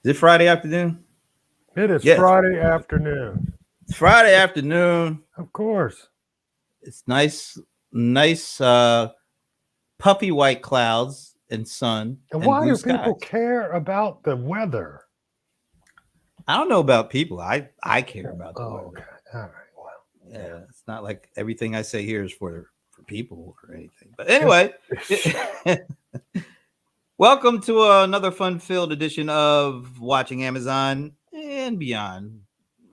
Is it Friday afternoon? It is Yes, Friday afternoon. it's Friday afternoon. Of course. It's nice, puffy white clouds and sun And and why blue do people skies. care about the weather? I don't know about people. I care about the Oh, okay. weather. All right. Well, Yeah, it's not like everything I say here is for people or anything. But anyway, welcome to another fun-filled edition of Watching Amazon and Beyond.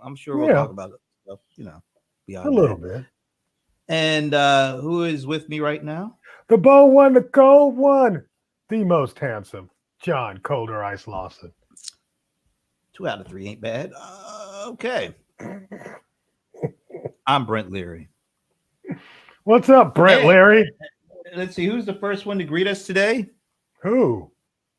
I'm sure we'll yeah, talk about stuff, a beyond little that. bit. And who is with me right now? The bold one, the cold one, the most handsome, John Colder Ice Lawson. 2 out of 3 ain't bad. Okay. I'm Brent Leary. What's up, Brent Hey, Larry? let's see who's the first one to greet us today. Who?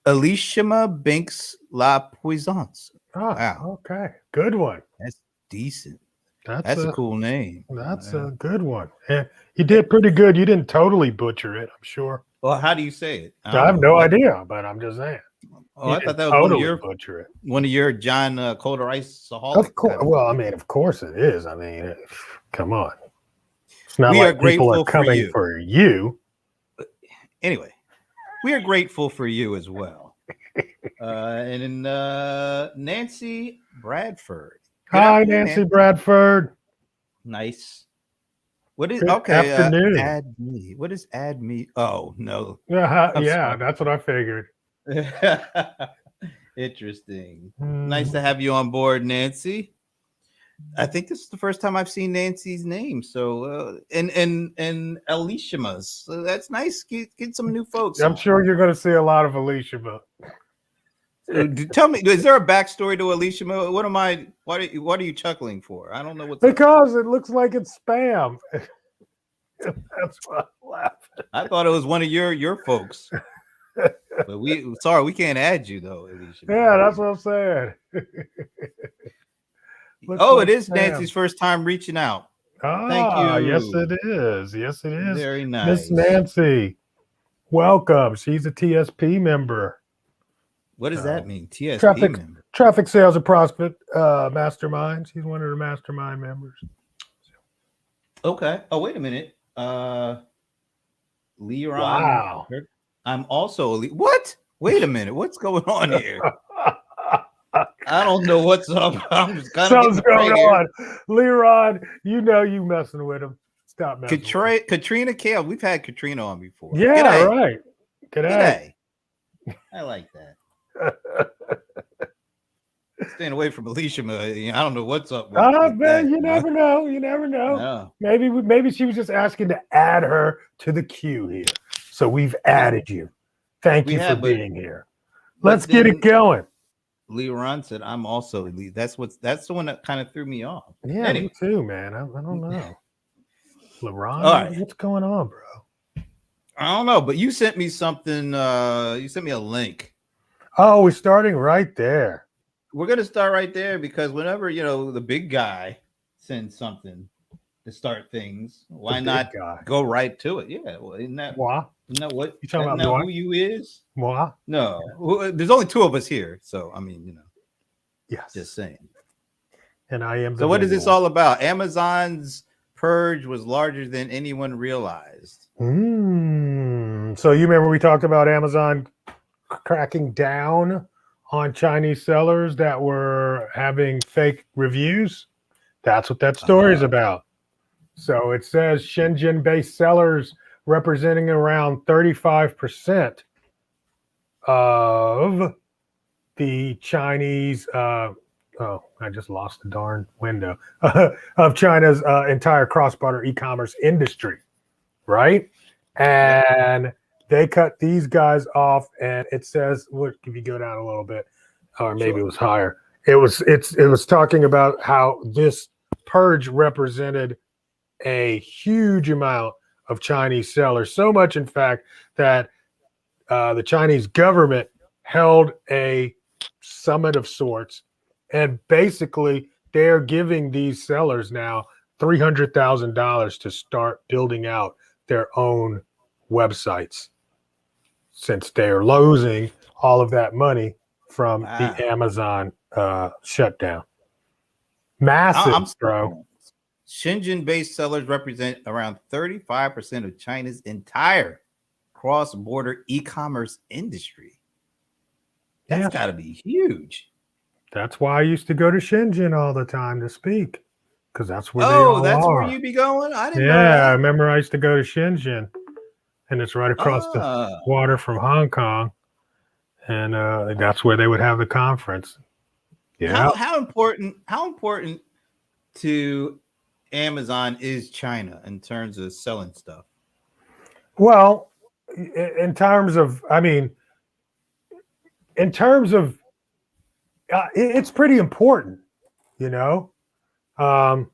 Elishama Banks La Puissance. Ah, Wow, okay. Good one. that's decent. That's That's a a cool name. that's a good one. Yeah, you did pretty good. You didn't totally butcher it, I'm sure. Well, how do you say it? I I don't have know. no What? idea, but I'm just saying. Oh, You I thought didn't that was totally butcher it. one of your John Colder Ice Of Saholic course. kind of. Well, I mean, of course it is. I mean, come on. It's not We are like people are grateful for coming you. for you. Anyway, we are grateful for you as well. And Nancy Bradford. Good Hi, afternoon, Nancy Nancy. Bradford. Nice. What is Good okay? afternoon. Add me. What is add me? Oh no, I'm Yeah, sorry. that's what I figured. Interesting. Nice to Mhm. have you on board, Nancy. I think this is the first time I've seen Nancy's name. So and Alicia's. So that's nice. Get some new folks I'm on. sure you're going to see a lot of Alicia, but Tell me, is there a backstory to Alicia? What am I? What are you chuckling for? I don't know what's up. because it looks like it's spam. That's why I'm laughing. I thought it was one of your folks. But we can't add you though, Alicia. Yeah, that's what I'm saying. Looks Oh, it like is spam. Nancy's first time reaching out. Thank Ah, yes, you. it is. Yes, it is. Very Miss nice. Nancy, welcome. She's a TSP member. What does that So mean? TSP traffic member. traffic sales and prospect mastermind. She's one of the mastermind members. Okay. Oh, wait a minute. Leron. Wow. I'm also what? Wait a minute. What's going on here? I don't know what's up. I'm just kind of getting Something's going afraid here. on. Leron, you know you messing with him. Stop messing with him. Katrina Kale. We've had Katrina on before. Yeah, G'day. right. G'day. G'day. I like that. Staying away from Alicia. I don't know what's up with Man, that. you never know. You never know. No. Maybe she was just asking to add her to the queue here. So we've added you. Thank We you for have, but being here. but Let's get it then going. Leron said, "I'm also elite." That's the one that kind of threw me off. Yeah, Anyway, me too, man. I don't know. LeBron, all right. what's going on, bro? I don't know, but you sent me something. You sent me a link. Oh, we're starting right there. We're gonna start right there because whenever the big guy sends something to start things, why big not guy. go right to it? Yeah, well, isn't that Moi? what You talking isn't about that moi? who you is? Moi? No, there's only two of us here, so I mean, Yes. just saying. And I am the So what is this visual. all about? Amazon's purge was larger than anyone realized. So you remember we talked about Amazon cracking down on Chinese sellers that were having fake reviews? That's what that story is about. So it says Shenzhen-based sellers representing around 35% of the Chinese I just lost the darn window of China's entire cross-border e-commerce industry, right? And they cut these guys off, and it says, look, if you go down a little bit, or maybe Sure. it was higher. It was talking about how this purge represented a huge amount of Chinese sellers, so much in fact that the Chinese government held a summit of sorts, and basically they're giving these sellers now $300,000 to start building out their own websites, since they're losing all of that money from Wow. the Amazon shutdown. Massive, I'm bro. Shenzhen-based sellers represent around 35% of China's entire cross-border e-commerce industry. That's Yeah. got to be huge. That's why I used to go to Shenzhen all the time to speak, because that's where they Oh, all that's where are. you be going? I didn't know Yeah, I that. remember I used to go to Shenzhen, and it's right across the Ah, water from Hong Kong, and that's where they would have the conference. Yeah. how important to Amazon is China in terms of selling stuff? Well, in terms of, I mean, in terms of, it's pretty important, you know. And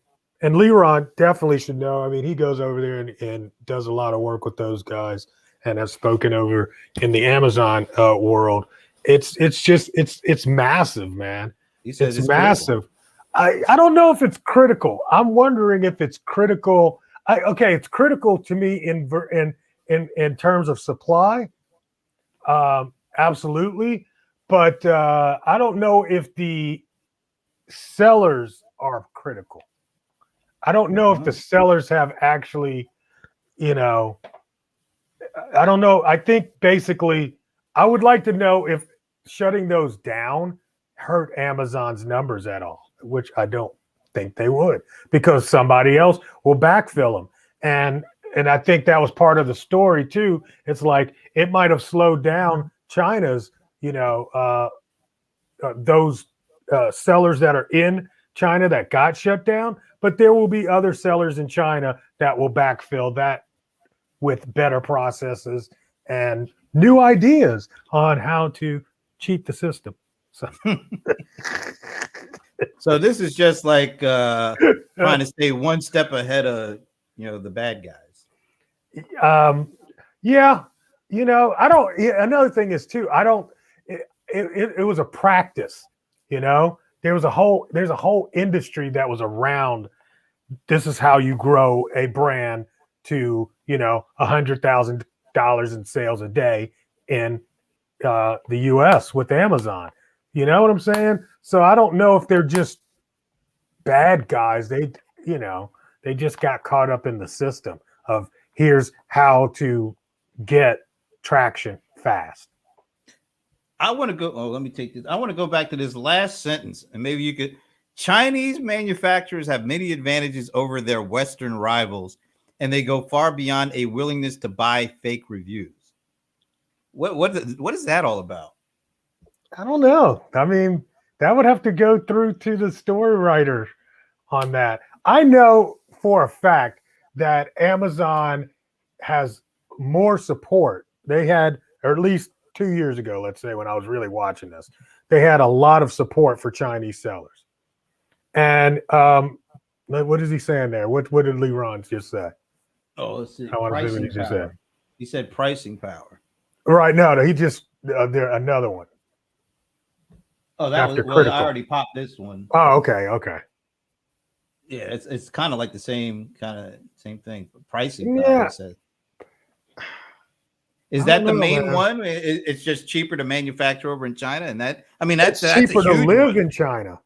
Leron definitely should know. I mean, he goes over there and does a lot of work with those guys, and has spoken over in the Amazon world. It's massive, man. He says It's it's critical. massive. I don't know if it's critical. I'm wondering if it's critical. It's critical to me in terms of supply. Absolutely, but I don't know if the sellers are critical. I don't know if the sellers have actually, you know, I don't know. I think basically, I would like to know if shutting those down hurt Amazon's numbers at all, which I don't think they would, because somebody else will backfill them. And I think that was part of the story too. It's like it might have slowed down China's, those sellers that are in China that got shut down, but there will be other sellers in China that will backfill that with better processes and new ideas on how to cheat the system. So, So this is just like trying to stay one step ahead of the bad guys. Yeah, I don't. Another thing is too, I don't. It was a practice. There's a whole industry that was around. This is how you grow a brand to $100,000 in sales a day in the U.S. with Amazon. You know what I'm saying? So I don't know if they're just bad guys. They just got caught up in the system of here's how to get traction fast. I want to go. Oh, let me take this. I want to go back to this last sentence, and maybe you could. Chinese manufacturers have many advantages over their Western rivals, and they go far beyond a willingness to buy fake reviews. What is that all about? I don't know. I mean, that would have to go through to the story writer on that. I know for a fact that Amazon has more support. They had, or at least 2 years ago, let's say, when I was really watching this, they had a lot of support for Chinese sellers. And what is he saying there? What did Leron just say? Oh, let's see. I want to see what he just said. He said pricing power. Right. No, he just there another one. Oh, that was well, I already popped this one. Oh, okay. Yeah, it's kind of like the same thing. Pricing power. Yeah. Is that the main one? It's just cheaper to manufacture over in China, and that's cheaper to live in China.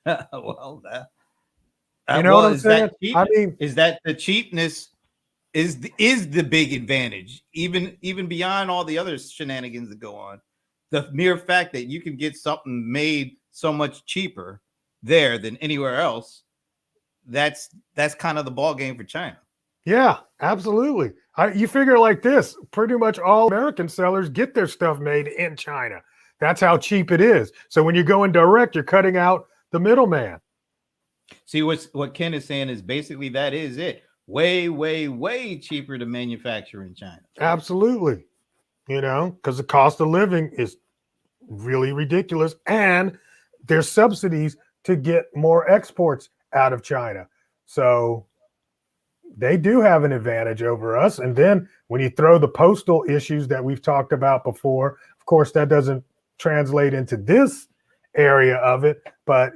Well, what I'm saying? I mean, is that the cheapness is the big advantage, even beyond all the other shenanigans that go on. The mere fact that you can get something made so much cheaper there than anywhere else, that's kind of the ball game for China. Yeah, absolutely. You figure like this, pretty much all American sellers get their stuff made in China. That's how cheap it is. So when you're going direct, you're cutting out the middleman. See, what Ken is saying is basically that is it. Way, way, way cheaper to manufacture in China. Absolutely. Because the cost of living is really ridiculous. And there's subsidies to get more exports out of China. So they do have an advantage over us. And then when you throw the postal issues that we've talked about before, of course, that doesn't translate into this area of it. But,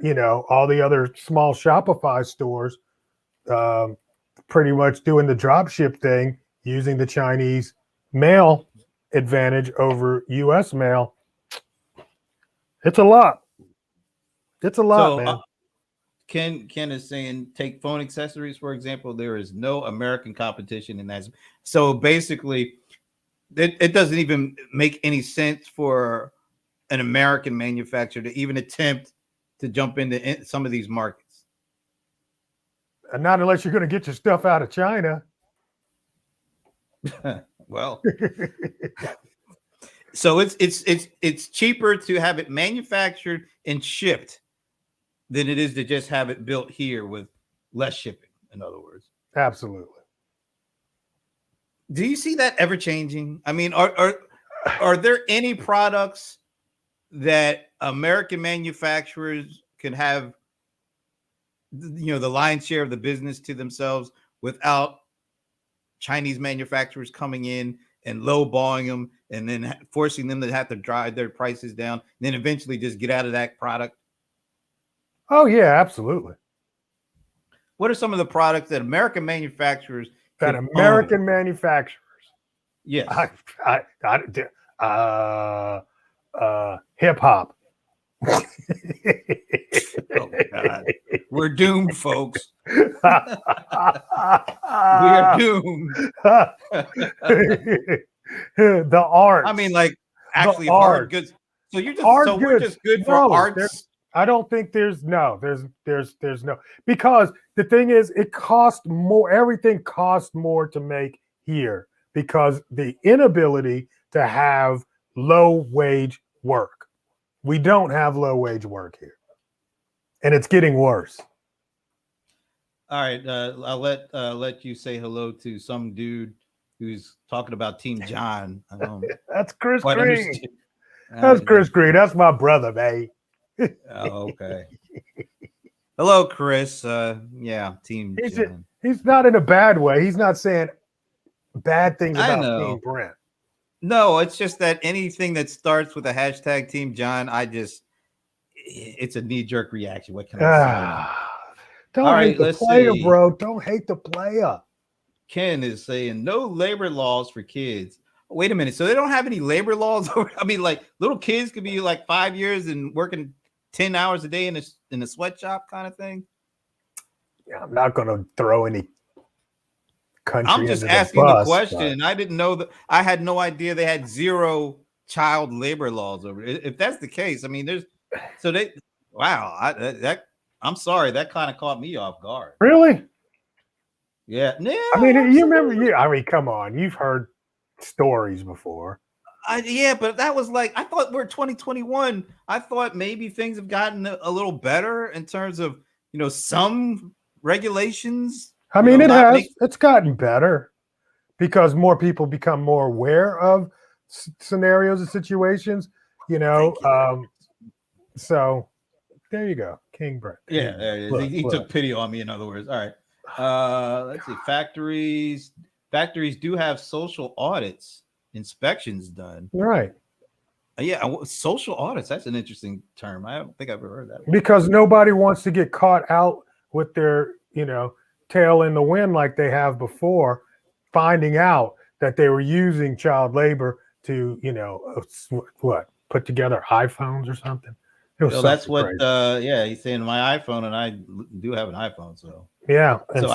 all the other small Shopify stores pretty much doing the drop ship thing using the Chinese mail advantage over U.S. mail. It's a lot. It's a lot, So man. Ken is saying, take phone accessories for example. There is no American competition in that. So basically, it doesn't even make any sense for an American manufacturer to even attempt to jump into some of these markets. And not unless you're going to get your stuff out of China. Well, so it's cheaper to have it manufactured and shipped than it is to just have it built here with less shipping. In other words, Absolutely. do you see that ever changing? I mean, are there any products that American manufacturers can have, the lion's share of the business to themselves without Chinese manufacturers coming in and lowballing them and then forcing them to have to drive their prices down, and then eventually just get out of that product? Oh yeah, absolutely. What are some of the products that American manufacturers That can American own? manufacturers. Yes. Hip hop. Oh God, we're doomed, folks. We are doomed. The art. I mean, like actually The hard arts. goods. So you're just Hard so we're goods. just good for No, arts. I don't think there's no, because the thing is, it costs more. Everything costs more to make here because the inability to have low wage work. We don't have low wage work here, and it's getting worse. All right, I'll let you say hello to some dude who's talking about Team John. That's Chris Quite Green. understand. That's Chris Green. That's my brother, man. Oh, okay. Hello, Chris. Yeah, Team John. He's not in a bad way. He's not saying bad things I about know. Team Brent. No, it's just that anything that starts with a hashtag Team John, it's a knee-jerk reaction. What can I say? Don't All hate right, the let's player, see. bro. Don't hate the player. Ken is saying no labor laws for kids. Wait a minute. So they don't have any labor laws? I mean, like little kids could be like 5 years and working 10 hours a day in a sweatshop kind of thing. Yeah, I'm not going to throw any country. I'm just under asking the the bus, question. I didn't know that. I had no idea they had zero child labor laws over it. If that's the case, I mean, I'm sorry, that kind of caught me off guard. Really? Yeah. I mean, you remember? I mean, come on. You've heard stories before. Yeah, but that was like, I thought we're 2021. I thought maybe things have gotten a little better in terms of, some regulations. I mean, it has. It's gotten better because more people become more aware of scenarios and situations, so there you go. King Brent. Yeah, there it is. He took pity on me, in other words. All right. Let's see. Factories do have social audits, inspections done. Right. Yeah, social audits. That's an interesting term. I don't think I've ever heard that one. Because nobody wants to get caught out with their, tail in the wind like they have before, finding out that they were using child labor to, put together iPhones or something. Well, that's what. He's saying my iPhone, and I do have an iPhone. So yeah, and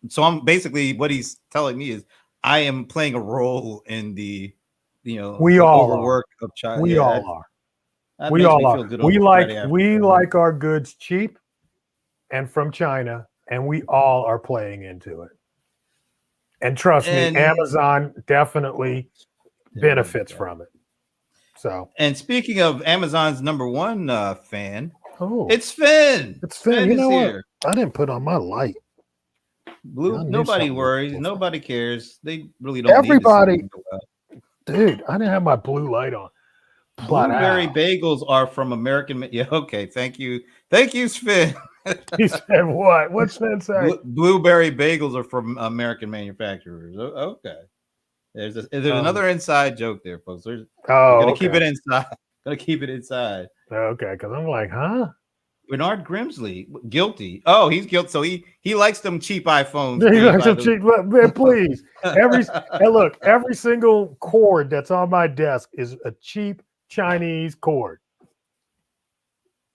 so I'm basically what he's telling me is I am playing a role in the, we all overwork of child. We all are. We all are. We like our goods cheap and from China, and we all are playing into it. And trust me, Amazon definitely benefits from it. So, and speaking of Amazon's number one fan, it's Finn. It's Finn. You know here. What? I didn't put on my light. Nobody worries. Nobody cares. They really don't. Everybody, dude, I didn't have my blue light on. Blueberry bagels are from American. Yeah, okay. Thank you, Finn. He said what? What's Finn say? Blueberry bagels are from American manufacturers. Okay. There's another inside joke there, folks. Gonna keep it inside. Gonna keep it inside. Okay, because I'm like, huh? Bernard Grimsley, guilty. Oh, he's guilty. So he likes them cheap iPhones. He likes them cheap. Man, please. Every single cord that's on my desk is a cheap Chinese cord.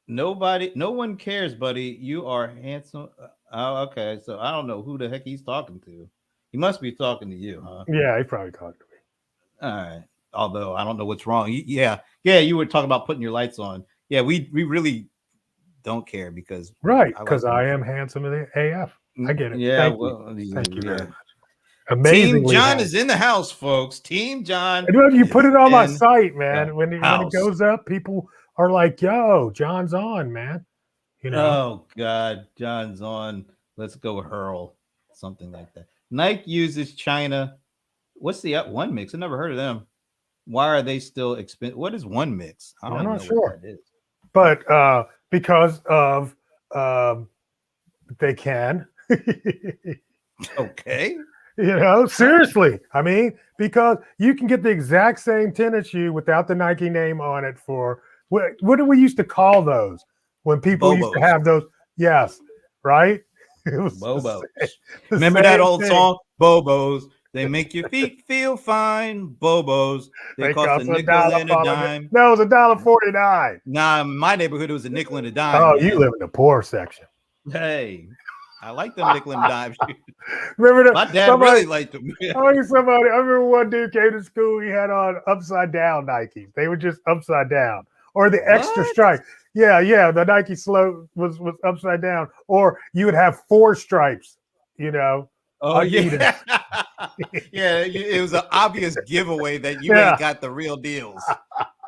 no one cares, buddy. You are handsome. Oh, okay. So I don't know who the heck he's talking to. He must be talking to you, huh? Yeah, he probably talked to me. All right. Although I don't know what's wrong. Yeah, yeah. You were talking about putting your lights on. Yeah, we really don't care because Right, I like because them. I am handsome in the AF. I get it. Yeah, Thank you. well, Thank you very yeah. much. Team Amazingly John handsome. is in the house, folks. Team John And when you put is it on my in site, the man, when it house. goes up, people are like, "Yo, John's on, man." You know, Oh God, John's on. Let's go hurl something like that. Nike uses China. What's the one mix? I never heard of them. Why are they still expensive? What is one mix? I don't I'm even not know what sure, that is. but because of they can, Okay. seriously. I mean, because you can get the exact same tennis shoe without the Nike name on it for what do we used to call those when people used to Bobos. have those? Yes, right. It was Bobos. the Remember that same old thing. song? Bobos. They make your feet feel fine. Bobos. They cost a cost nickel and a $1. dime. No, it was $1.49. Nah, in my neighborhood, it was a nickel and a dime, Oh, you man. live in the poor section. Hey, I like them nickel and dime shoes. Remember My dad somebody, really liked them. I remember one dude came to school. He had on upside down Nikes. They were just upside down, or the extra What? stripe. Yeah. The Nike slope was upside down, or you would have 4 stripes. Oh, Adidas. yeah. It was an obvious giveaway that you Yeah. ain't got the real deals.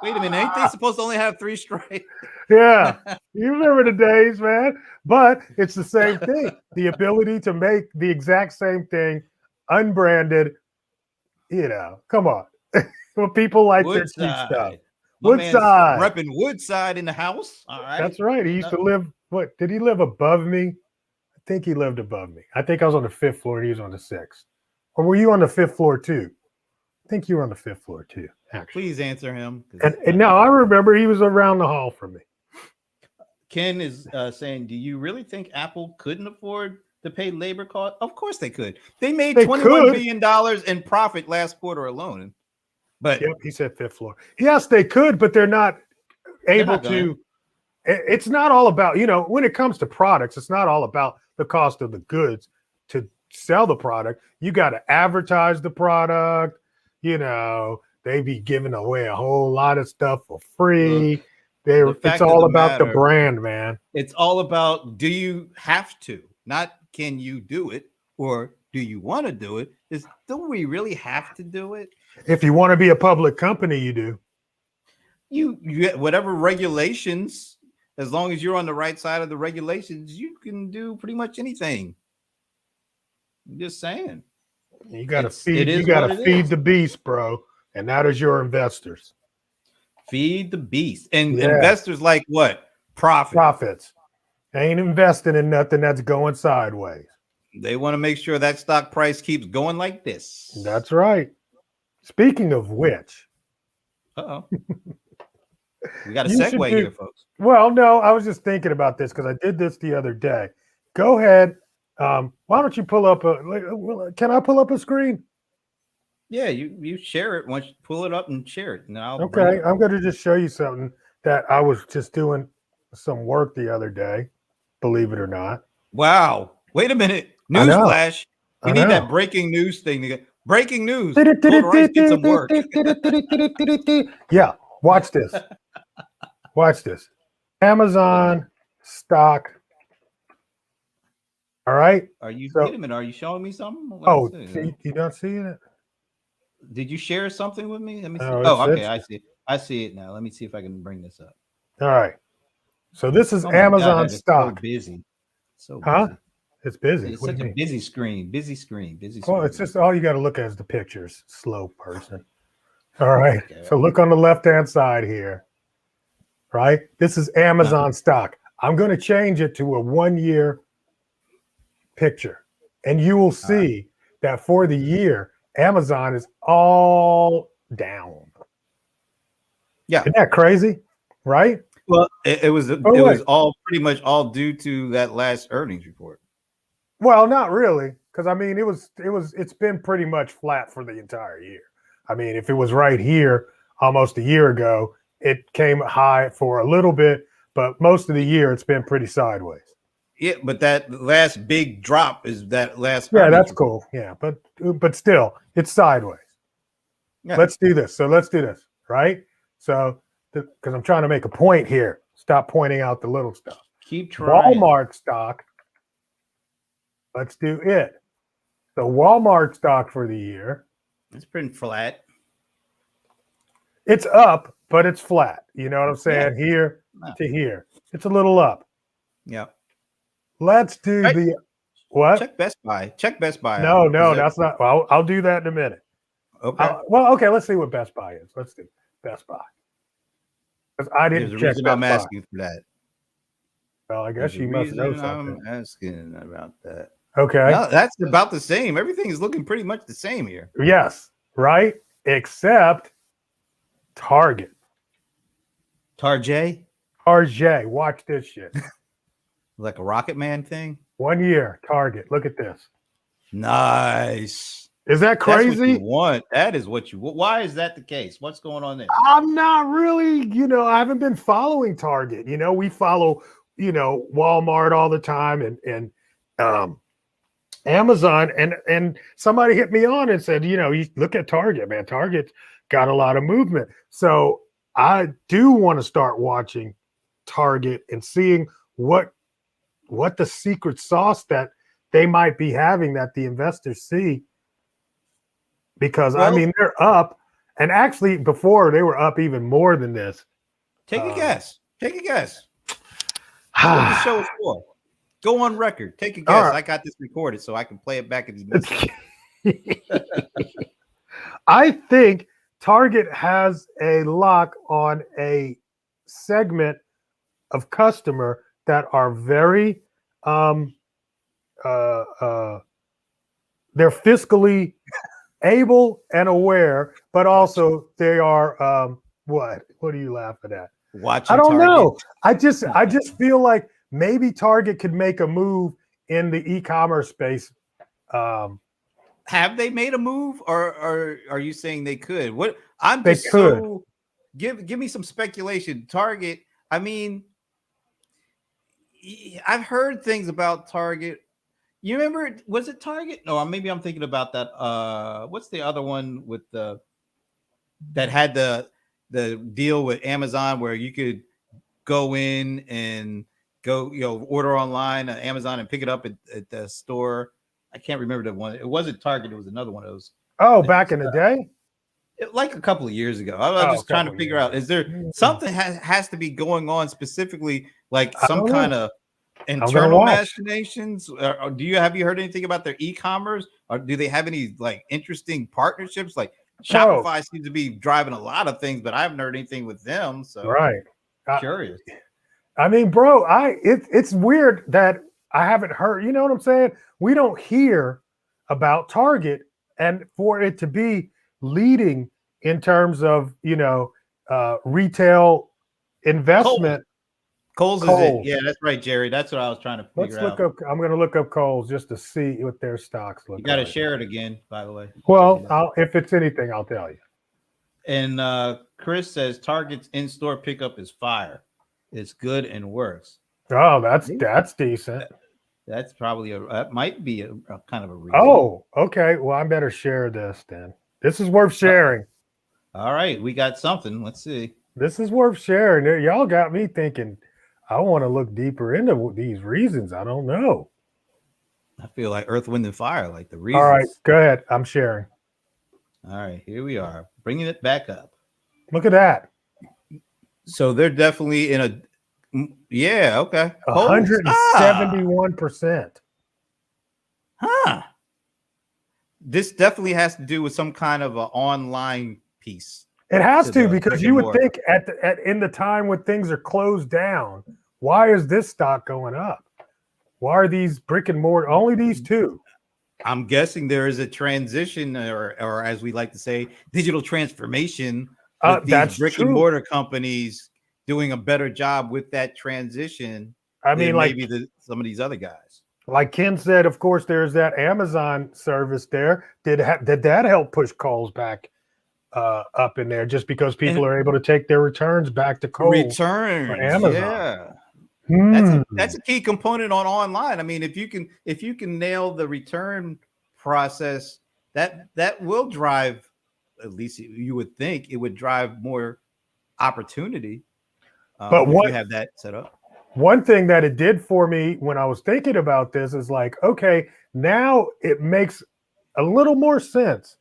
Wait a minute. Ain't they supposed to only have 3 stripes? Yeah, you remember the days, man. But it's the same thing. The ability to make the exact same thing unbranded, come on. Well, people like their cheap stuff. Woodside. My man's Woodside. repping Woodside in the house. All right. That's right. He used to live, what, did he live above me? I think he lived above me. I think I was on the 5th floor and he was on the 6th. Or were you on the 5th floor too? I think you were on the 5th floor too, actually. Please answer him. And now I remember he was around the hall from me. Ken is saying, do you really think Apple couldn't afford to pay labor costs? Of course they could. They made $21 billion in profit last quarter alone. But yep, he said 5th floor. Yes, they could, but they're not able to. It's not all about, when it comes to products, it's not all about the cost of the goods to sell the product. You got to advertise the product. They be giving away a whole lot of stuff for free. It's all about the brand, man. It's all about, do you have to? Not can you do it, or do you want to do it? Do we really have to do it? If you want to be a public company, you do. You get whatever regulations, as long as you're on the right side of the regulations, you can do pretty much anything. I'm just saying. You got to feed. You got to feed the beast, bro, and that is your investors. Feed the beast, and investors like what? Profits. They ain't investing in nothing that's going sideways. They want to make sure that stock price keeps going like this. That's right. Speaking of which, we got a segue here, folks. Well, no, I was just thinking about this because I did this the other day. Go ahead. Why don't you pull up can I pull up a screen? Yeah, you share it. Once you pull it up and share it. Now, okay, I'm going to just show you something that I was just doing some work the other day. Believe it or not. Wow. Wait a minute. Newsflash. We need that breaking news thing to get. Breaking news. Get some work. Yeah, watch this. Watch this. Amazon stock. All right. Wait a minute. Are you showing me something? You not seeing it? Did you share something with me? Let me see. Okay. I see it. I see it now. Let me see if I can bring this up. All right. So this is Amazon stock. So busy. Huh? It's busy. It's such a busy screen. Busy screen. Well, it's just all you got to look at is the pictures. Slow person. All right. Okay. So look on the left-hand side here. Right? This is Amazon stock. I'm going to change it to a 1-year picture. And you will see that for the year, Amazon is all down. Yeah. Isn't that crazy? Right? Well, it was all pretty much all due to that last earnings report. Well, not really, because I mean it's been pretty much flat for the entire year. I mean, if it was right here almost a year ago, it came high for a little bit, but most of the year it's been pretty sideways. Yeah, but that last big drop is that last. Yeah, earnings that's report. cool. Yeah, but still, it's sideways. Yeah. Let's do this. So let's do this, right? So because I'm trying to make a point here. Stop pointing out the little stuff. Keep trying. Walmart stock. Let's do it. The Walmart stock for the year. It's pretty flat. It's up, but it's flat. You know what I'm saying? Yeah. Here Yeah. to here. It's a little up. Yeah. Let's do Right. the what? Check Best Buy. Check Best Buy. No, out. no, Is that- that's not. Well, I'll do that in a minute. okay. Well, okay. Let's see what Best Buy is. Let's do Best Buy because I didn't There's a check reason Best I'm Buy. asking for that. Well, I guess There's a you must know reason something. I'm asking about that. Okay. No, that's about the same. Everything is looking pretty much the same here. Yes. Right. Except Target. Tarjay, Target. Watch this shit. like a Rocket Man thing. 1 year. Target. Look at this. Nice. Is that That's what crazy? you want. That is what you want. Why is that the case? What's going on there? I'm not really, I haven't been following Target. We follow, Walmart all the time and Amazon and somebody hit me on and said, you look at Target, man. Target's got a lot of movement. So I do want to start watching Target and seeing what the secret sauce that they might be having that the investors see. Because Well, they're up, and actually before they were up even more than this. Take a guess. Take a guess. What the show is for? Go on record. Take a guess. All right. I got this recorded so I can play it back at these. I think Target has a lock on a segment of customer that are very they're fiscally able and aware, but also they are what are you laughing at? Watching I don't Target. know. I just feel like maybe Target could make a move in the e-commerce space. Have they made a move, or are you saying they could? What I'm They just could. so give me some speculation. Target. I mean, I've heard things about Target. You remember? Was it Target? No, maybe I'm thinking about that. What's the other one with that had the deal with Amazon where you could go in and go, order online on Amazon and pick it up at the store. I can't remember the one. It wasn't Target. It was another one of those. Oh, back in the day? Like a couple of years ago. I was just trying to figure out, is there something has to be going on specifically, like some kind of internal machinations? Or have you heard anything about their e-commerce? Or do they have any like interesting partnerships? Like Shopify seems to be driving a lot of things, but I haven't heard anything with them. So right. Curious. Bro, it's weird that I haven't heard, you know what I'm saying? We don't hear about Target, and for it to be leading in terms of, retail investment. Kohl's is it. Yeah, that's right, Jerry. That's what I was trying to figure out. I'm going to look up Kohl's just to see what their stocks look like. You got to share it again, by the way. Well, if it's anything, I'll tell you. And Chris says Target's in-store pickup is fire. It's good and works. Oh, that's decent. That's probably that might be a kind of a reason. Oh, okay. Well, I better share this then. This is worth sharing. All right, we got something. Let's see. This is worth sharing. Y'all got me thinking. I want to look deeper into these reasons. I don't know. I feel like Earth, Wind, and Fire, like the reasons. All right, go ahead. I'm sharing. All right, here we are, bringing it back up. Look at that. So they're definitely in a, okay. 171%. Huh. This definitely has to do with some kind of an online piece. It has to, because you would think in the time when things are closed down, why is this stock going up? Why are these brick and mortar, only these two? I'm guessing there is a transition, or as we like to say, digital transformation. With these brick and mortar companies doing a better job with that transition. I mean, like maybe some of these other guys. Like Ken said, of course, there's that Amazon service there. Did that help push Kohl's back up in there just because people And are able to take their returns back to Kohl's or returns, Amazon. yeah. Hmm. That's a key component on online. I mean, if you can nail the return process, that will drive, at least you would think it would drive more opportunity But if you have that set up. one thing that it did for me when I was thinking about this is like, okay, now it makes a little more sense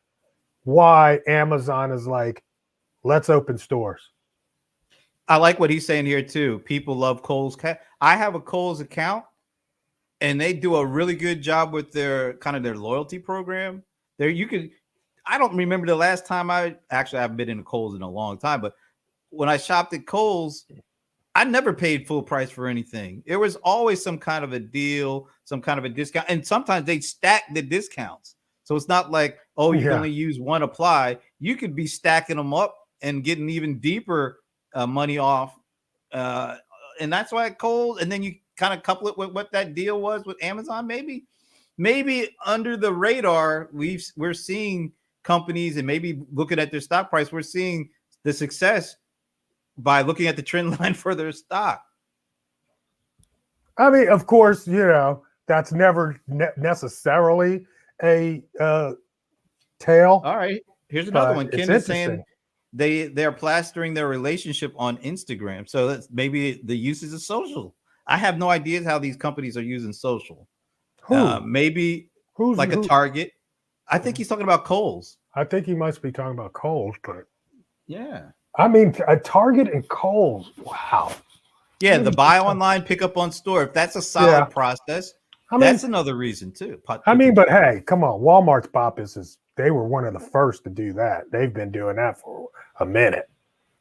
why Amazon is like, let's open stores. I like what he's saying here too. People love Kohl's. I have a Kohl's account, and they do a really good job with their kind of their loyalty program. There, you could. I don't remember the last time I haven't been in Kohl's in a long time, but when I shopped at Kohl's, I never paid full price for anything. There was always some kind of a deal, some kind of a discount, and sometimes they stack the discounts. So it's not like, oh, you can only use one apply. You could be stacking them up and getting even deeper money off. And that's why Kohl's, and then you kind of couple it with what that deal was with Amazon. Maybe under the radar, we're seeing companies, and maybe looking at their stock price, we're seeing the success by looking at the trend line for their stock. I mean, of course, that's never necessarily a tail. All right, here's another one. Ken is saying they're plastering their relationship on Instagram, so that's maybe the uses of social. I have no idea how these companies are using social. Maybe like a Target. I think he's talking about Kohl's. I think he must be talking about Kohl's, but yeah. I mean, a Target and Kohl's. Wow. Yeah, the buy online, pick up on store. If that's a solid process, that's another reason too. I mean, but hey, come on. Walmart's Boppus they were one of the first to do that. They've been doing that for a minute.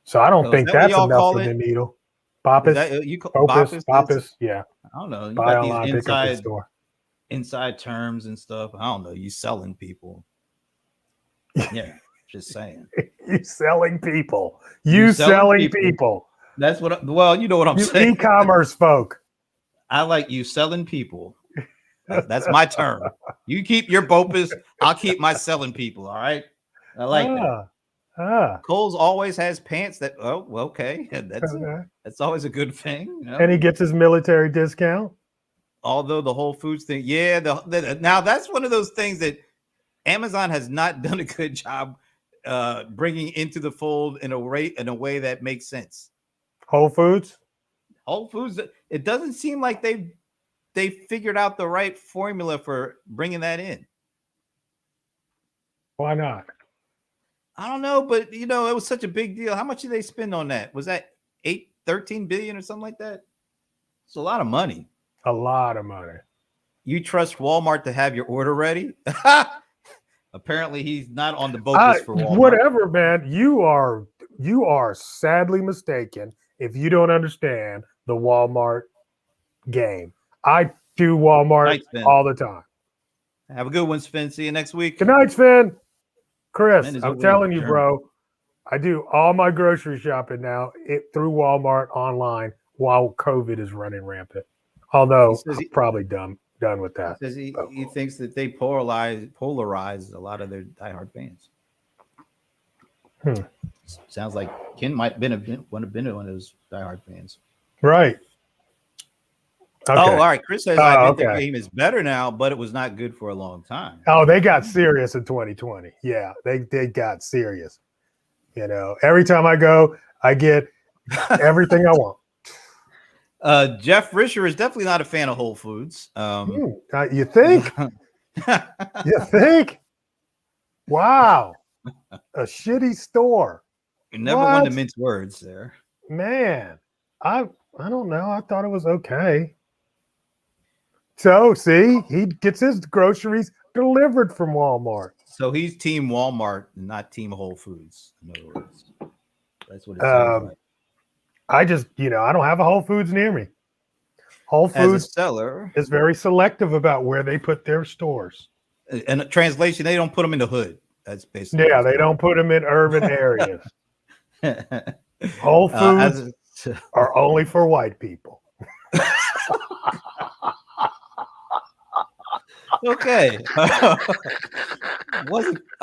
So I don't think that's enough for the needle. Boppus, Boppus, yeah. I don't know. You buy got online, these pick up in store. Inside terms and stuff. I don't know. You selling people. Yeah, just saying. You selling people. You selling people. That's what. You know what I'm saying. E-commerce folk. I like you selling people. That's my term. You keep your Boppus. I'll keep my selling people. All right. I like that. Kohl's always has pants that. Oh, okay. That's always a good thing. And he gets his military discount. Although the Whole Foods thing, yeah. Now that's one of those things that Amazon has not done a good job bringing into the fold in a way that makes sense. Whole Foods, it doesn't seem like they figured out the right formula for bringing that in. Why not? I don't know, but it was such a big deal. How much did they spend on that? Was that 13 billion or something like that? It's a lot of money. A lot of money. You trust Walmart to have your order ready? Apparently, he's not on the Boppus for Walmart. Whatever, man. You are sadly mistaken if you don't understand the Walmart game. I do Walmart all the time. Have a good one, Sven. See you next week. Good night, Sven. Chris, I'm telling you, bro. I do all my grocery shopping now through Walmart online while COVID is running rampant. Although I'm probably done with that. He thinks that they polarize a lot of their diehard fans. Sounds like Ken might have been one of those diehard fans. Right. Okay. Oh, all right. Chris says I think the game is better now, but it was not good for a long time. Oh, they got serious in 2020. Yeah, they got serious. Every time I go, I get everything I want. Jeff Risher is definitely not a fan of Whole Foods. You think? You think? Wow. A shitty store. You never want to mince words there. Man, I don't know. I thought it was okay. So, see, he gets his groceries delivered from Walmart. So he's team Walmart, not team Whole Foods. In other words, that's what it sounds like. I just, I don't have a Whole Foods near me. Whole Foods as a seller is very selective about where they put their stores. And translation, they don't put them in the hood. That's basically. Yeah, they don't put them in urban areas. Whole Foods are only for white people. Okay. I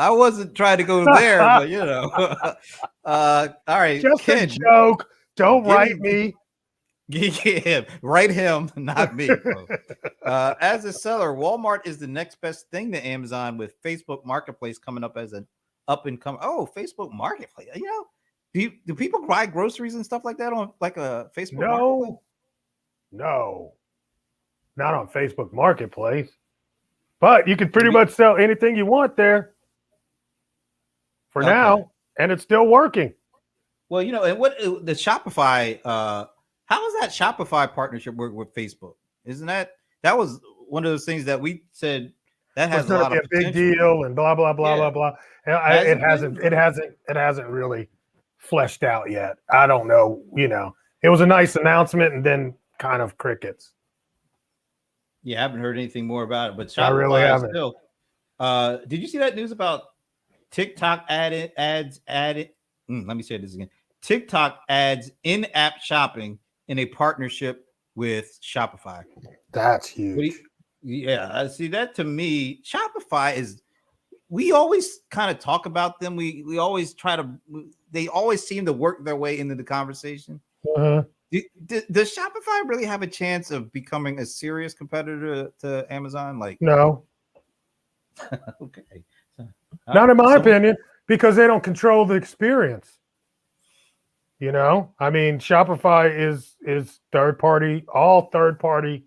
wasn't trying to go there, but all right, Just a Ken, joke. Don't give write me me. him, write him, not me. Bro. As a seller, Walmart is the next best thing to Amazon with Facebook Marketplace coming up as an up and come. Oh, Facebook Marketplace. Do people buy groceries and stuff like that on like a Facebook Marketplace? No, not on Facebook Marketplace. But you can pretty much sell anything you want there for now, and it's still working. Well, and what the Shopify, how is that Shopify partnership work with Facebook? Isn't that was one of those things that we said that has It's a going to lot be of a big potential. deal and blah blah blah blah blah. Has It it hasn't. been? It hasn't really fleshed out yet. I don't know. It was a nice announcement, and then kind of crickets. Yeah, I haven't heard anything more about it, but I really Shopify is haven't. still. Did you see that news about TikTok ads added? Let me say this again. TikTok adds in-app shopping in a partnership with Shopify. That's huge. Yeah, I see that. To me, Shopify is. We always kind of talk about them. We always try to. They always seem to work their way into the conversation. Uh-huh. Does Shopify really have a chance of becoming a serious competitor to Amazon? Like, no. Okay. Not in my opinion, because they don't control the experience. I mean, Shopify is third party, all third party,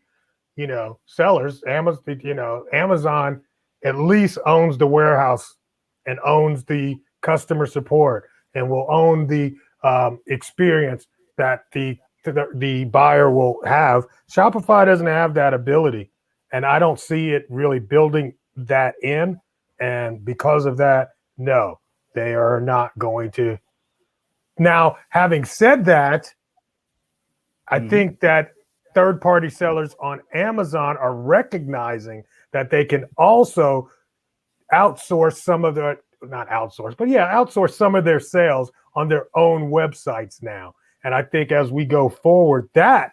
sellers. Amazon at least owns the warehouse and owns the customer support and will own the experience that the buyer will have. Shopify doesn't have that ability, and I don't see it really building that in. And because of that, no, they are not going to. Now, having said that, I think that third-party sellers on Amazon are recognizing that they can also outsource some of their, not outsource, but outsource some of their sales on their own websites now. And I think as we go forward, that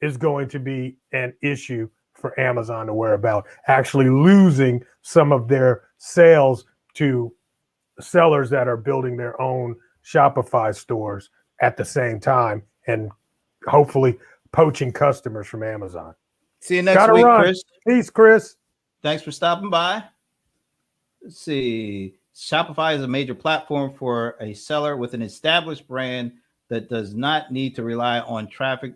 is going to be an issue for Amazon to worry about, actually losing some of their sales to sellers that are building their own Shopify stores at the same time and hopefully poaching customers from Amazon. See you next week, Chris. Peace, Chris. Thanks for stopping by. Let's see. Shopify is a major platform for a seller with an established brand that does not need to rely on traffic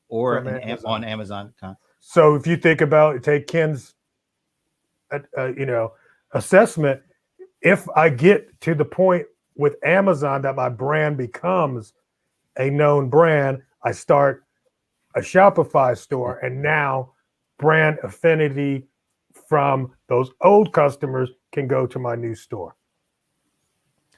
or on Amazon. So if you think about take Ken's assessment, if I get to the point with Amazon that my brand becomes a known brand, I start a Shopify store, and now brand affinity from those old customers can go to my new store.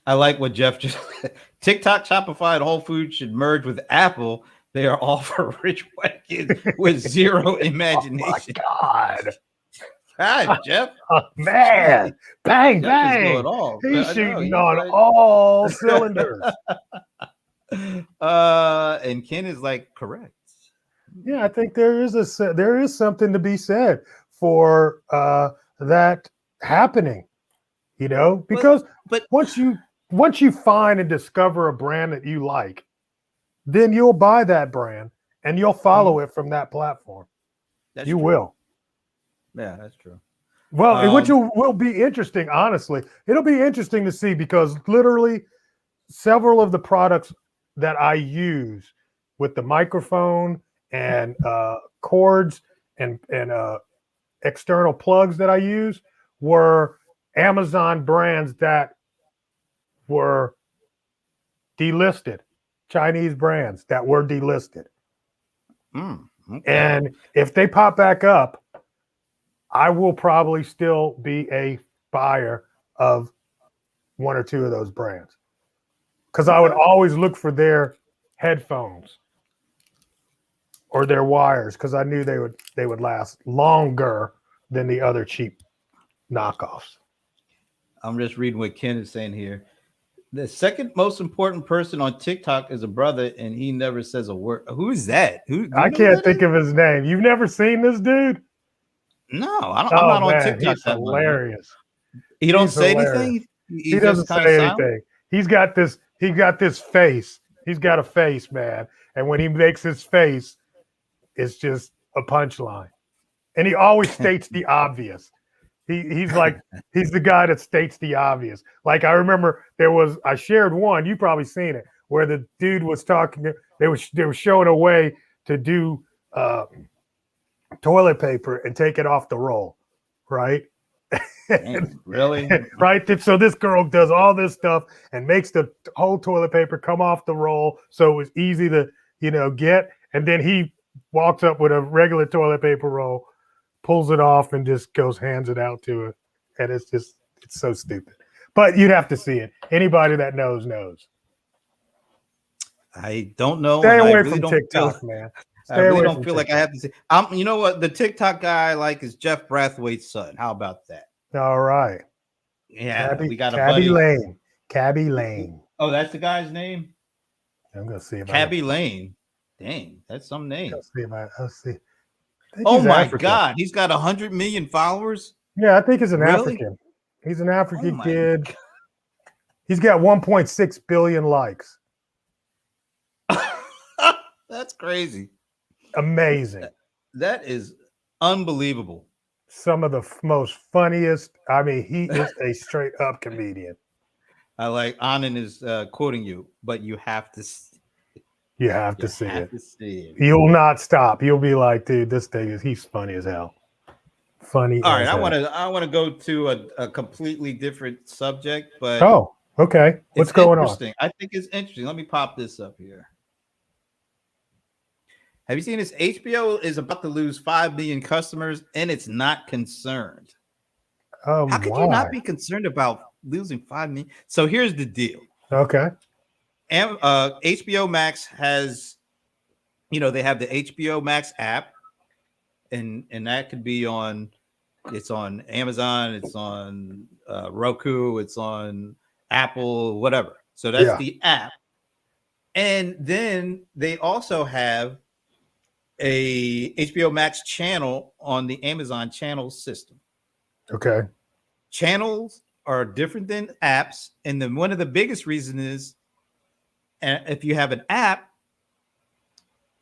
I like what Jeff just said. TikTok, Shopify, and Whole Foods should merge with Apple. They are all for rich white kids with zero imagination. Oh my God. Hi, Jeff. Oh, man. Bang, Jeff bang. He's shooting on all cylinders. And Ken is like, correct. Yeah, I think there is something to be said for that happening, because but once you find and discover a brand that you like, then you'll buy that brand and you'll follow it from that platform. You will. Yeah, that's true. Well, which will be interesting, honestly. It'll be interesting to see because literally several of the products that I use with the microphone and cords and external plugs that I use were Amazon brands that were delisted, Chinese brands that were delisted. Okay. And if they pop back up, I will probably still be a buyer of one or two of those brands because I would always look for their headphones or their wires because I knew they would last longer than the other cheap knockoffs. I'm just reading what Ken is saying here. The second most important person on TikTok is a brother, and he never says a word. Who is that? I can't think of his name. You've never seen this dude? No, I'm Oh not on man, TikTok he's that much. hilarious. He don't He's say hilarious. anything. He He's just doesn't kind of say silent. anything. He's got this. He got this face. He's got a face, man. And when he makes his face, it's just a punchline. And he always states the obvious. He's like he's the guy that states the obvious. Like I remember I shared one. You probably seen it where the dude was talking. They were showing a way to do toilet paper and take it off the roll, right? Dang, really? Right. So this girl does all this stuff and makes the whole toilet paper come off the roll, so it was easy to get. And then he walks up with a regular toilet paper roll, pulls it off, and just hands it out to her. And it's so stupid. But you'd have to see it. Anybody that knows. I don't know. Stay and I away really from don't TikTok, feel, man. I Stay really away don't from feel like I TikTok. have to say. You know what? The TikTok guy I like is Jeff Brathwaite's son. How about that? All right. Yeah, we got a Cabby buddy. Lane. Cabby Lane. Oh, that's the guy's name? I'm gonna see if Cabby Lane. Dang, that's some name. Let's see. Oh my God, he's got 100 million followers. Yeah, I think he's an Really? African. He's an African my kid. God. He's got 1.6 billion likes. That's crazy. Amazing. That is unbelievable. Some of the most funniest. I mean, he is a straight up comedian. I like Anand is quoting you, but you have to. You have to see it. You'll not stop. You'll be like, dude, this thing he's funny as hell. Funny. All right, I want to go to a completely different subject, but oh, okay. What's going on? I think it's interesting. Let me pop this up here. Have you seen this? HBO is about to lose 5 million customers, and it's not concerned. Oh, how could you not be concerned about losing 5 million? So here's the deal. Okay. And HBO Max has, they have the HBO Max app, and that could be it's on Amazon, it's on Roku, it's on Apple, whatever. So that's the app. And then they also have a HBO Max channel on the Amazon channel system. Okay. Channels are different than apps. And then one of the biggest reasons is, if you have an app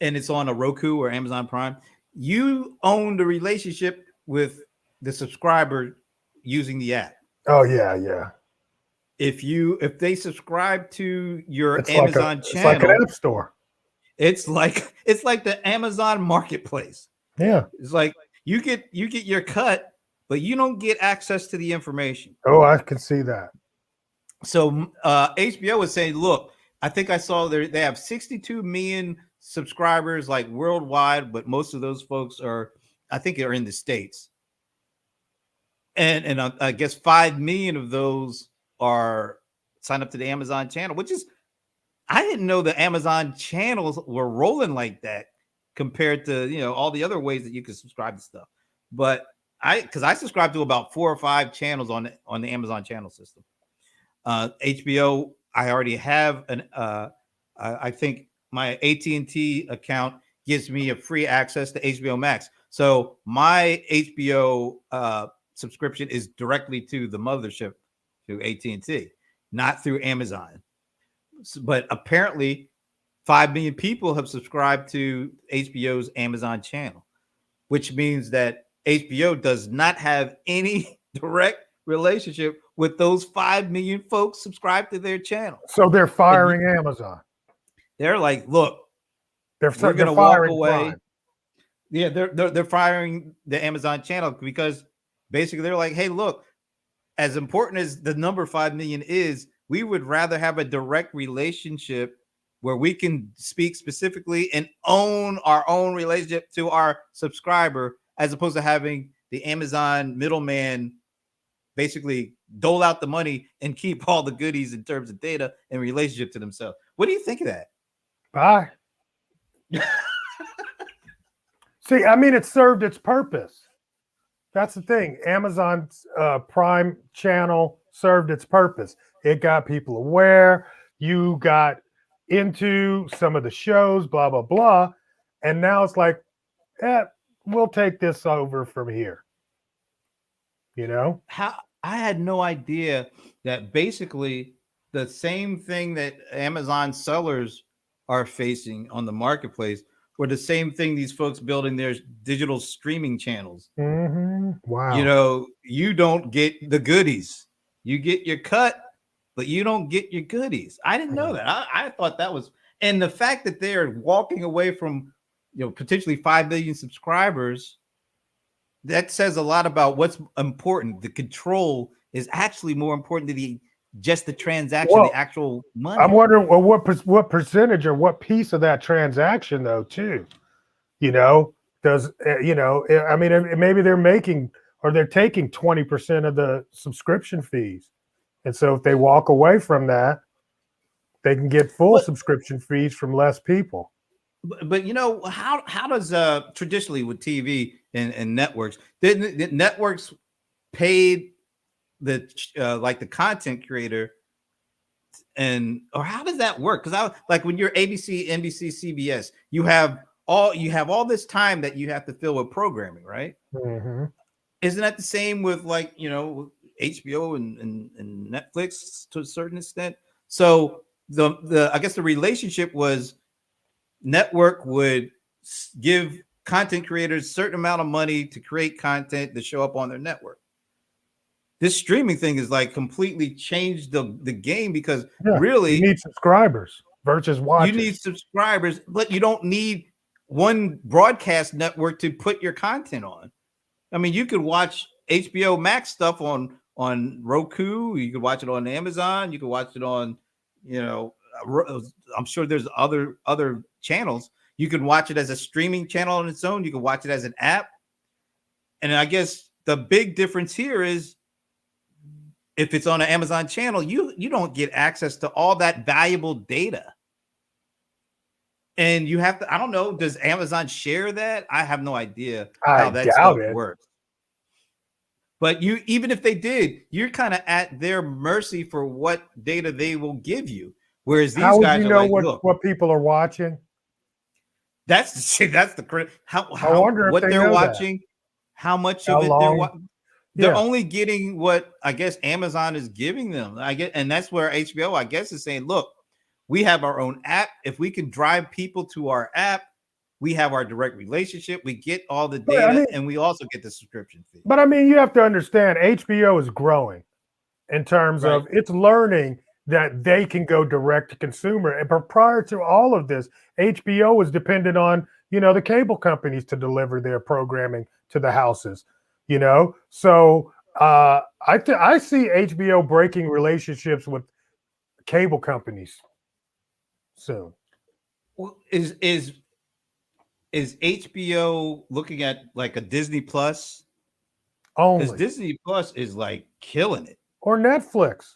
and it's on a Roku or Amazon Prime, you own the relationship with the subscriber using the app. Oh yeah. If they subscribe to your it's Amazon channel, it's like an app store. It's like the Amazon Marketplace. Yeah. It's like you get your cut, but you don't get access to the information. Oh, I can see that. So HBO is saying, look, I think I saw they have 62 million subscribers like worldwide, but most of those folks are in the States. And I guess 5 million of those are signed up to the Amazon channel, which is, I didn't know the Amazon channels were rolling like that compared to, all the other ways that you can subscribe to stuff. But because I subscribe to about 4 or 5 channels on the Amazon channel system. HBO, I already have I think my AT&T account gives me a free access to HBO Max. So my HBO subscription is directly to the mothership, to AT&T, not through Amazon. But apparently 5 million people have subscribed to HBO's Amazon channel, which means that HBO does not have any direct relationship with those 5 million folks subscribed to their channel. So they're firing Amazon. They're like, look, we're going to walk away. Prime. Yeah, they're firing the Amazon channel because basically they're like, hey, look, as important as the number 5 million is, we would rather have a direct relationship where we can speak specifically and own our own relationship to our subscriber, as opposed to having the Amazon middleman basically dole out the money and keep all the goodies in terms of data and relationship to themselves. What do you think of that? Bye. See, I mean, it served its purpose. That's the thing. Amazon's Prime channel served its purpose. It got people aware. You got into some of the shows, blah, blah, blah. And now it's like, we'll take this over from here. you know? How I had no idea that basically the same thing that Amazon sellers are facing on the marketplace were the same thing these folks building their digital streaming channels. You Wow. know, you don't get the goodies. You get your cut, but you don't get your goodies. I didn't know that. I thought that was, and the fact that they're walking away from, potentially 5 million subscribers, that says a lot about what's important. The control is actually more important to just the transaction, Well, the actual money. I'm wondering, well, what percentage or what piece of that transaction, though, too? Does I mean, maybe they're making or they're taking 20% of the subscription fees, and so if they walk away from that, they can get full But subscription fees from less people. but how does traditionally with TV and networks, the networks paid the like the content creator, or how does that work? Because I like when you're ABC, NBC, CBS, you have all this time that you have to fill with programming, right? Mm-hmm. Isn't that the same with like HBO and Netflix to a certain extent? So the I guess the relationship was network would give content creators a certain amount of money to create content to show up on their network. This streaming thing is like completely changed the game, because really you need subscribers versus watchers. You need subscribers, but you don't need one broadcast network to put your content on. I mean, you could watch HBO Max stuff on Roku. You could watch it on Amazon. You could watch it on, I'm sure there's other channels. You can watch it as a streaming channel on its own. You can watch it as an app. And I guess the big difference here is if it's on an Amazon channel, you don't get access to all that valuable data. And you have to, I don't know, does Amazon share that? I have no idea how that stuff works. But even if they did, you're kind of at their mercy for what data they will give you. Whereas these guys are like, look, what people are watching? That's the what they're watching, how much of it they're watching. They're only getting what I guess Amazon is giving them. And that's where HBO, I guess, is saying, look, we have our own app. If we can drive people to our app, we have our direct relationship. We get all the data, and we also get the subscription fee. But I mean, you have to understand, HBO is growing in terms of it's learning that they can go direct to consumer. But prior to all of this, HBO was dependent on, the cable companies to deliver their programming to the houses, So I see HBO breaking relationships with cable companies soon. Well, is HBO looking at like a Disney Plus? Because Disney Plus is like killing it. Or Netflix.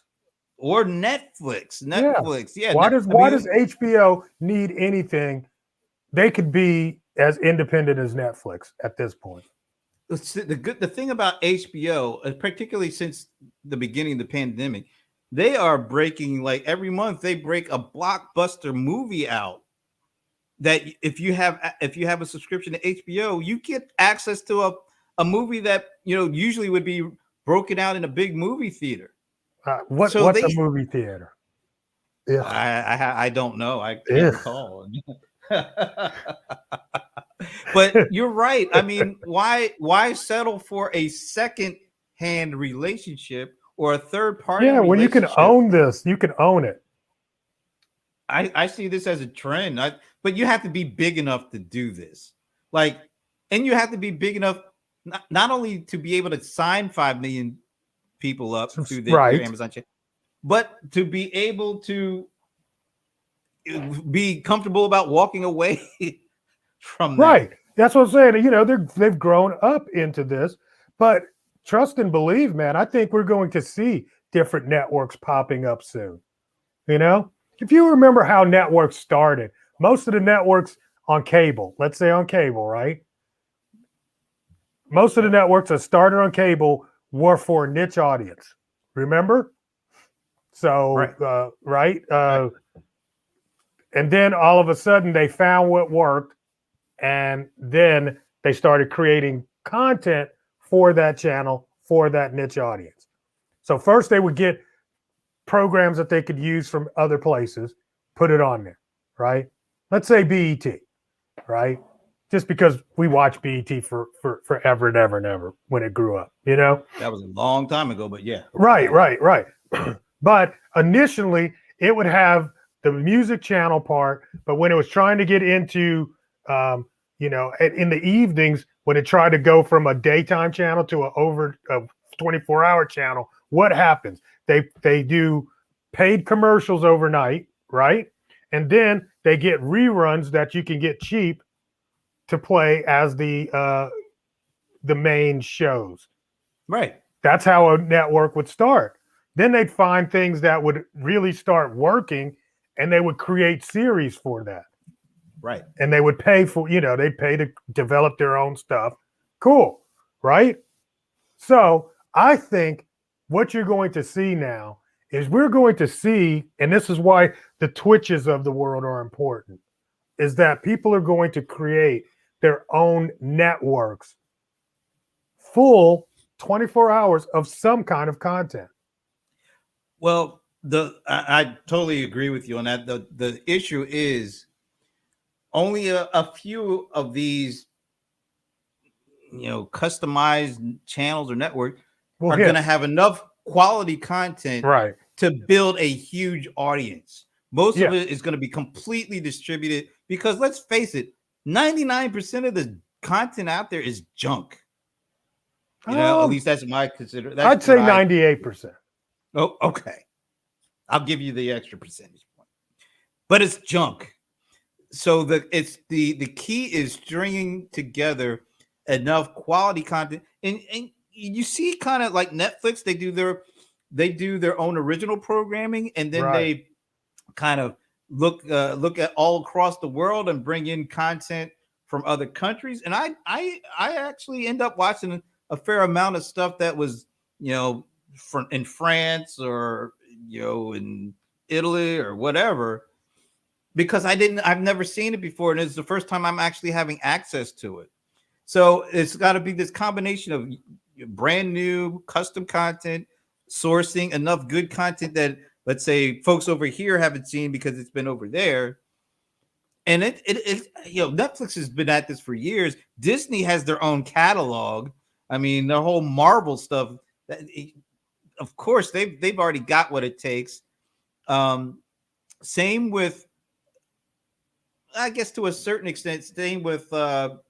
Yeah. Why does HBO need anything? They could be as independent as Netflix at this point. The thing about HBO, particularly since the beginning of the pandemic, they are breaking, like every month they break a blockbuster movie out that if you have a subscription to HBO, you get access to a movie that usually would be broken out in a big movie theater. What's a movie theater? Yeah, I don't know. I can't recall. But you're right. I mean, why settle for a second-hand relationship or a third party? Yeah, when you can own this, you can own it. I see this as a trend. But you have to be big enough to do this. And you have to be big enough not only to be able to sign 5 million people up through your Amazon channel, but to be able to be comfortable about walking away from that. Right. That's what I'm saying. They've grown up into this, but trust and believe, man, I think we're going to see different networks popping up soon. If you remember how networks started, most of the networks on cable, let's say on cable, right? Most of the networks that started on cable were for a niche audience. Remember? So, and then all of a sudden they found what worked, and then they started creating content for that channel for that niche audience. So first they would get programs that they could use from other places, put it on there, right? Let's say BET, right? Just because we watched BET for forever and ever and ever when it grew up, you know? That was a long time ago, but yeah. Right. But initially, it would have the music channel part, but when it was trying to get into, in the evenings, when it tried to go from a daytime channel to a 24-hour channel, what happens? They do paid commercials overnight, right? And then they get reruns that you can get cheap to play as the main shows. Right. That's how a network would start. Then they'd find things that would really start working, and they would create series for that. Right. And they would pay for, they'd pay to develop their own stuff. Cool, right? So I think what you're going to see now is we're going to see, and this is why the Twitches of the world are important, is that people are going to create their own networks full 24 hours of some kind of content. Well, I totally agree with you on that. The issue is only a few of these, customized channels or networks are going to have enough quality content to build a huge audience. Most of it is going to be completely distributed because let's face it, 99% of the content out there is junk. At least that's my consider. I'd say 98%. Oh, okay. I'll give you the extra percentage point, but it's junk. So the key is stringing together enough quality content, and you see kind of like Netflix, they do their own original programming, and then they kind of look at all across the world and bring in content from other countries. And I actually end up watching a fair amount of stuff that was in France or in Italy or whatever, because I've never seen it before, and it's the first time I'm actually having access to it. So it's got to be this combination of brand new custom content, sourcing enough good content that, let's say, folks over here haven't seen because it's been over there. And it Netflix has been at this for years. Disney has their own catalog. I mean, the whole Marvel stuff. Of course, they've already got what it takes. Same with, I guess, to a certain extent, same with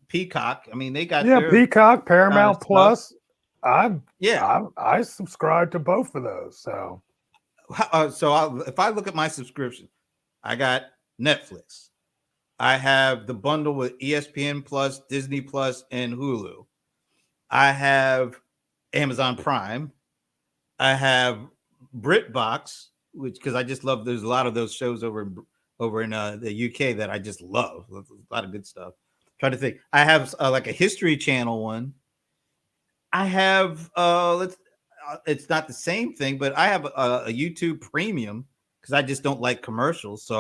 Peacock. I mean, they got their Peacock, Paramount Plus. I subscribe to both of those. So if I look at my subscription, I got Netflix. I have the bundle with ESPN Plus, Disney Plus, and Hulu. I have Amazon Prime. I have BritBox, which, because I just love, there's a lot of those shows over in the UK that I just love. There's a lot of good stuff. Trying to think. I have like a History Channel one. I have it's not the same thing, but I have a YouTube Premium because I just don't like commercials. So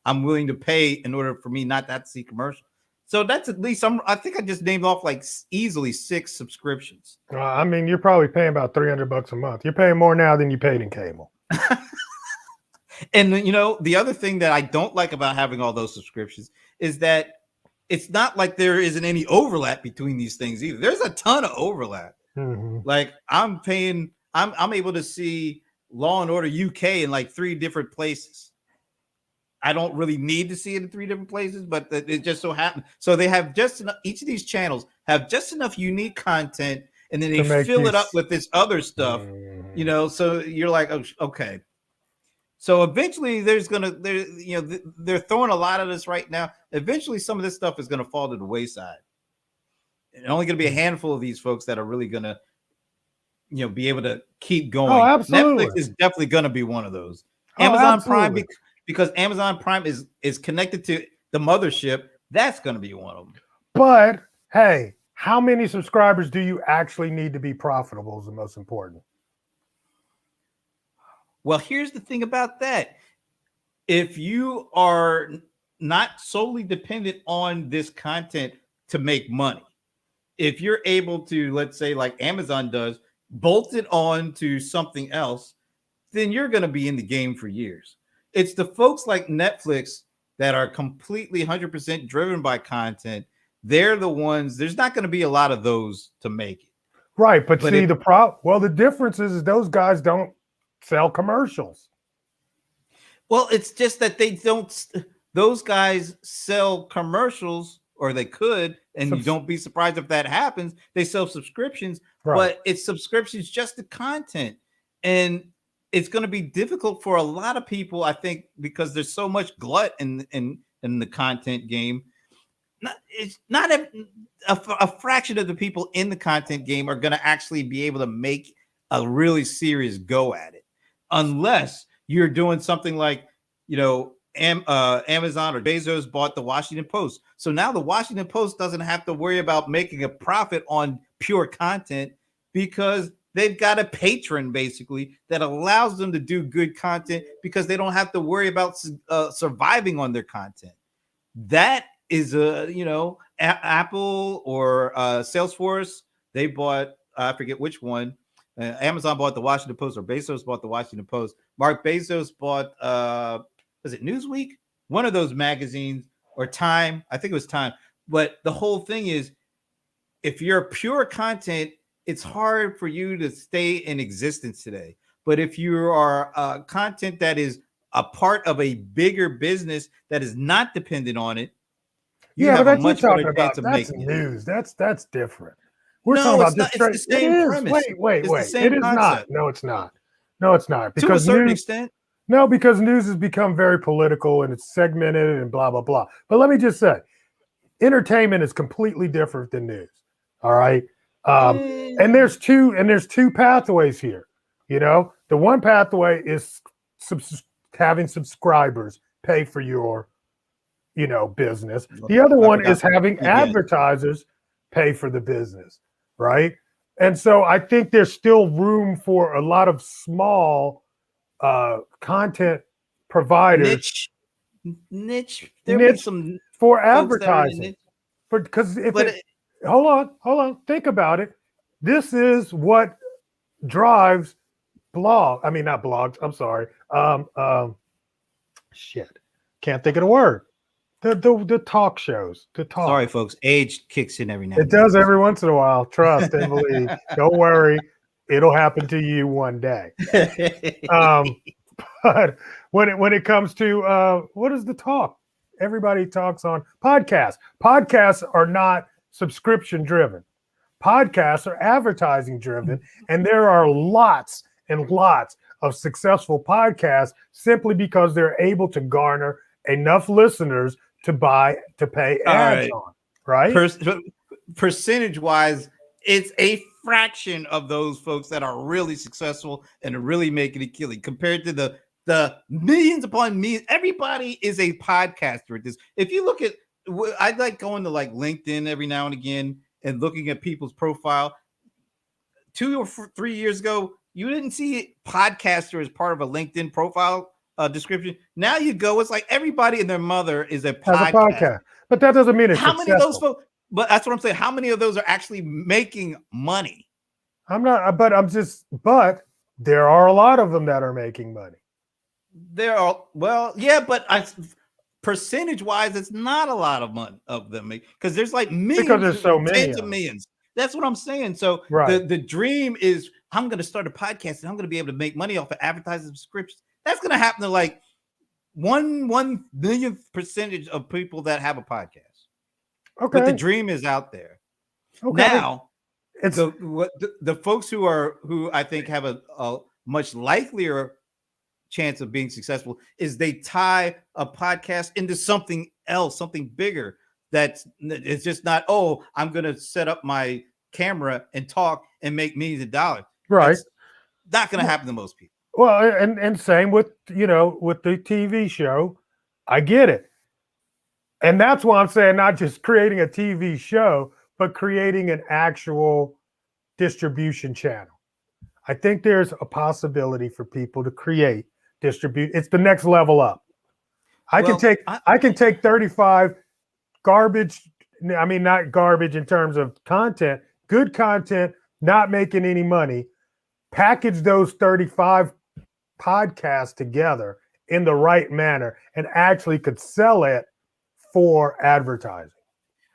I'm willing to pay in order for me not to have to see commercials. So that's at least I think I just named off like easily 6 subscriptions. I mean, you're probably paying about $300 a month. You're paying more now than you paid in cable. And the other thing that I don't like about having all those subscriptions is that it's not like there isn't any overlap between these things either. There's a ton of overlap. Mm-hmm. Like I'm able to see Law and Order UK in like 3 different places. I don't really need to see it in 3 different places, but it just so happens. So they have just enough, each of these channels have just enough unique content, and then they fill it up with this other stuff, so you're like, oh, okay. So eventually they're throwing a lot of this right now. Eventually some of this stuff is going to fall to the wayside. And only going to be a handful of these folks that are really going to, be able to keep going. Oh, absolutely. Netflix is definitely going to be one of those. Amazon Prime, because Amazon Prime is connected to the mothership. That's going to be one of them. But hey, how many subscribers do you actually need to be profitable is the most important. Well, here's the thing about that. If you are not solely dependent on this content to make money, if you're able to, let's say like Amazon does, bolted on to something else, then you're going to be in the game for years. It's the folks like Netflix that are completely 100% driven by content. They're the ones, there's not going to be a lot of those to make it. Right. But see, the difference is those guys don't sell commercials. Well, it's just that they don't, those guys sell commercials, or they could, and you don't be surprised if that happens. They sell subscriptions, but it's subscriptions just to content. And it's going to be difficult for a lot of people, I think, because there's so much glut in the content game. It's not a fraction of the people in the content game are going to actually be able to make a really serious go at it, unless you're doing something like, Amazon or Bezos bought the Washington Post. So now the Washington Post doesn't have to worry about making a profit on pure content because they've got a patron basically that allows them to do good content because they don't have to worry about surviving on their content. That is Apple or Salesforce. They bought, I forget which one. Amazon bought the Washington Post, or Bezos bought the Washington Post. Mark Bezos bought, was it Newsweek? One of those magazines, or Time. I think it was Time. But the whole thing is, if you're pure content, it's hard for you to stay in existence today. But if you are content that is a part of a bigger business that is not dependent on it, you have a much better chance of making it. News. That's different. We're talking about it's the same premise. Wait. It is not. No, it's not. Because to a certain extent. No, because news has become very political and it's segmented and blah, blah, blah. But let me just say, entertainment is completely different than news. All right. And there's two pathways here. The one pathway is having subscribers pay for your, business. The other one is having advertisers pay for the business. Right. And so I think there's still room for a lot of small content providers. Niche. There's some for advertising. Hold on. Think about it. This is what drives not blogs. I'm sorry. Can't think of the word. The talk shows. Sorry, folks. Age kicks in every now. It does every once in a while. Trust and believe. Don't worry. It'll happen to you one day. But when it comes to what is the talk? Everybody talks on podcasts. Podcasts are not subscription driven. Podcasts are advertising driven, and there are lots and lots of successful podcasts simply because they're able to garner enough listeners to pay ads on. Right? Percentage wise, it's a fraction of those folks that are really successful and are really making a killing compared to the millions upon millions. Everybody is a podcaster at this. If you look at, I like going to like LinkedIn every now and again and looking at people's profile. 2 or 3 years ago, you didn't see podcaster as part of a LinkedIn profile description. Now you go, it's like everybody and their mother is a podcast. But that doesn't mean it's how successful. Many of those folks? But that's what I'm saying. How many of those are actually making money? But there are a lot of them that are making money. There are, but percentage wise, it's not a lot of money of them because there's like millions, because there's so many, tens of millions. That's what I'm saying. So the dream is, I'm going to start a podcast and I'm going to be able to make money off of advertising subscriptions. That's going to happen to like 1 millionth percentage of people that have a podcast. Okay. But the dream is out there. Okay. Now, it's the folks who I think have a much likelier chance of being successful is they tie a podcast into something else, something bigger. It's just not, I'm going to set up my camera and talk and make millions of dollars. Right. That's not going to happen to most people. Well, and same with the TV show. I get it. And that's why I'm saying not just creating a TV show, but creating an actual distribution channel. I think there's a possibility for people to distribute. It's the next level up. I can take 35 garbage. I mean, not garbage in terms of content, good content, not making any money, package those 35 podcasts together in the right manner and actually could sell it for advertising.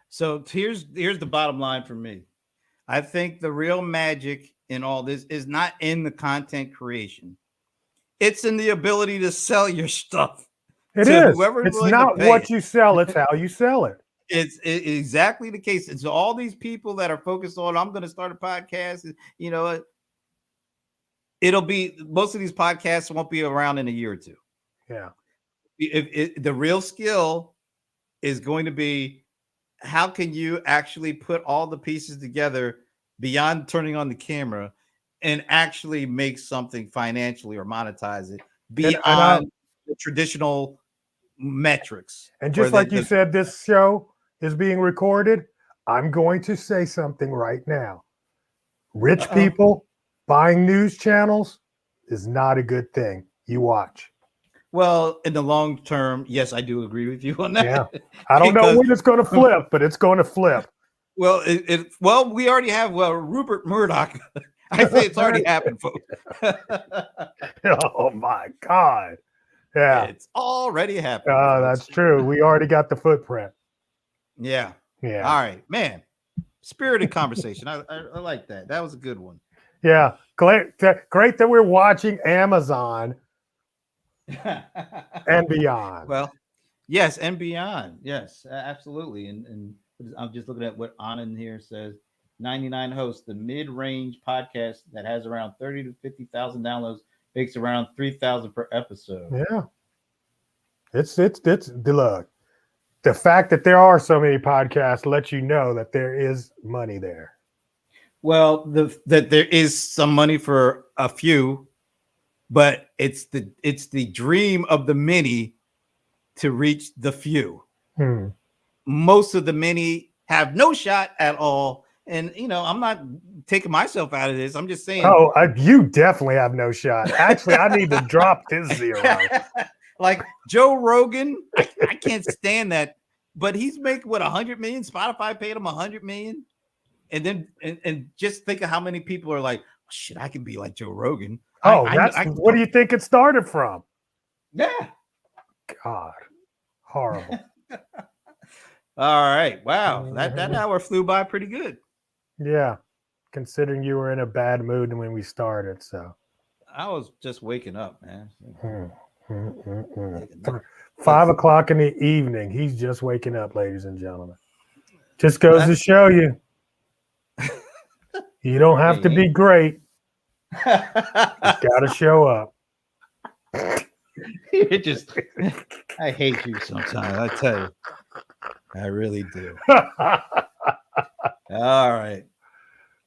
So here's the bottom line for me. I think the real magic in all this is not in the content creation. It's in the ability to sell your stuff. It to is. whoever's It's willing to not pay what it. you sell, it's how you sell it. It's exactly the case. It's all these people that are focused on, I'm going to start a podcast. You know, it'll be, most of these podcasts won't be around in a year or two. Yeah. The real skill is going to be, how can you actually put all the pieces together beyond turning on the camera and actually make something financially or monetize it beyond the traditional metrics. And just like you said, this show is being recorded. I'm going to say something right now. Rich people buying news channels is not a good thing. You watch. Well, in the long term, yes, I do agree with you on that. Yeah. I don't know when it's going to flip, but it's going to flip. Well, well, we already have Rupert Murdoch. I say it's already happened, folks. Oh my God. Yeah. It's already happened. Oh, that's true. We already got the footprint. Yeah. Yeah. All right, man. Spirited conversation. I like that. That was a good one. Yeah. Great that we're watching Amazon and beyond. Well, yes, and beyond. Yes, absolutely. And I'm just looking at what Anand here says. 99 hosts, the mid-range podcast that has around 30 to 50,000 downloads, makes around 3,000 per episode. Yeah. It's look. The fact that there are so many podcasts lets you know that there is money there. Well, that there is some money for a few, but it's the dream of the many to reach the few. Most of the many have no shot at all. And, you know, I'm not taking myself out of this. I'm just saying. Oh, you definitely have no shot. Actually, I need to drop this zero. Like Joe Rogan, I can't stand that. But he's making, what, 100 million? Spotify paid him 100 million. And then, and just think of how many people are like, oh, shit, I can be like Joe Rogan. Oh, what do you think it started from? Yeah. God, horrible. All right. Wow. That hour flew by pretty good. Yeah. Considering you were in a bad mood when we started. So I was just waking up, man. 5 o'clock in the evening. He's just waking up, ladies and gentlemen. Just goes to show you. You don't have to be great. You got to show up. It just, I hate you sometimes. I tell you, I really do. All right,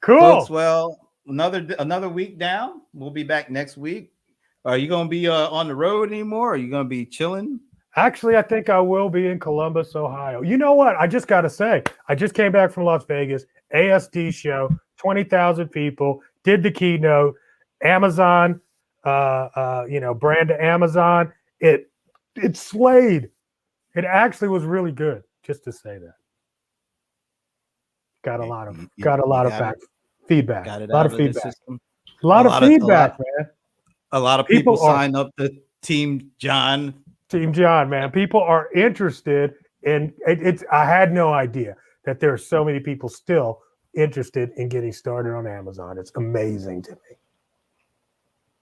cool. Folks, well, another week down. We'll be back next week. Are you going to be on the road anymore? Or are you going to be chilling? Actually, I think I will be in Columbus, Ohio. You know what? I just got to say, I just came back from Las Vegas, ASD show, 20,000 people, did the keynote, Amazon, brand to Amazon. It slayed. It actually was really good, just to say that. Got a lot of feedback. Got it a lot of feedback. system. A lot of feedback, man. A lot of people signed up to Team John. Team John, man. People are interested in it. I had no idea that there are so many people still interested in getting started on Amazon. It's amazing to me.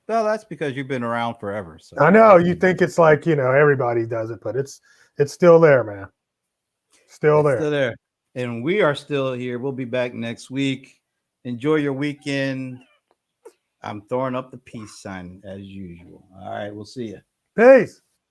Well, that's because you've been around forever. So I know you think it's like, everybody does it, but it's still there, man. Still there. And we are still here. We'll be back next week. Enjoy your weekend. I'm throwing up the peace sign as usual. All right, we'll see you. Peace.